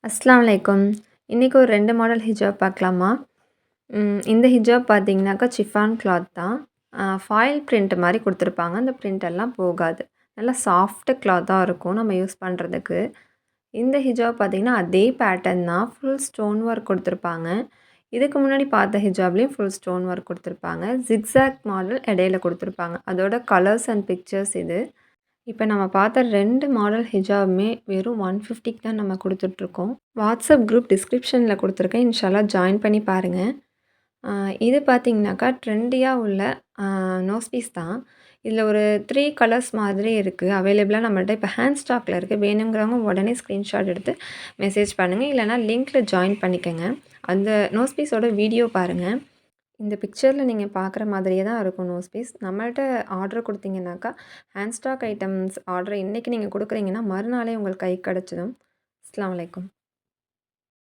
அஸ்ஸலாமு அலைக்கும். இன்றைக்கி ஒரு 2 மாடல் ஹிஜாப் பார்க்கலாமா? இந்த ஹிஜாப் பார்த்தீங்கன்னாக்கா சிஃபான் கிளாத் தான். ஃபாயில் பிரிண்ட் மாரி குடுத்துருப்பாங்க. அந்த பிரிண்ட் எல்லாம் போகாது. நல்லா சாஃப்ட் கிளாத்தா இருக்கும் நம்ம யூஸ் பண்ணுறதுக்கு. இந்த ஹிஜாப் பார்த்தீங்கன்னா, அதே பேட்டர்ன் தான். ஃபுல் ஸ்டோன் ஒர்க் குடுத்துருப்பாங்க. இதுக்கு முன்னாடி பார்த்த ஹிஜாப்லேயும் ஃபுல் ஸ்டோன் ஒர்க் குடுத்துருப்பாங்க. ஜிக்ஸாக் மாடல் இடையில குடுத்துருப்பாங்க. அதோட கலர்ஸ் அண்ட் பிக்சர்ஸ் இது. இப்ப நம்ம பார்த்த 2 மாடல் ஹிஜாபுமே வெறும் 150க்கு தான் நம்ம குடுத்துட்ருக்கோம். வாட்ஸ்அப் குரூப் டிஸ்கிரிப்ஷன்ல குடுத்துருக்கேன். இன்ஷால்லா ஜாயின் பண்ணி பாருங்க. இது பார்த்தீங்கன்னாக்கா ட்ரெண்டியா உள்ள நோஸ் பீஸ் தான். இதில ஒரு 3 கலர்ஸ் மாதிரி இருக்கு. அவைலபிளா நம்மள்ட்ட இப்ப ஹேண்ட் ஸ்டாக்ல இருக்கு. வேணுங்கிறவங்க உடனே ஸ்க்ரீன்ஷாட் எடுத்து மெசேஜ் பண்ணுங்க. இல்லன்னா லிங்க்ல ஜாயின் பண்ணிக்கங்க. அந்த நோஸ் பீஸோட வீடியோ பாருங்க. இந்த பிக்சர்ல நீங்க பார்க்குற மாதிரியே தான் இருக்கும் நோஸ் பீஸ். நம்மள்ட்ட ஆர்டர் குடுத்தீங்கன்னாக்கா, ஹேண்ட் ஸ்டாக் ஐட்டம்ஸ் ஆர்டர் இன்னைக்கு நீங்க குடுக்குறீங்கன்னா, மறுநாளே உங்களுக்கு கைக்கு கிடைச்சிடும். அஸ்ஸலாமு அலைக்கும்.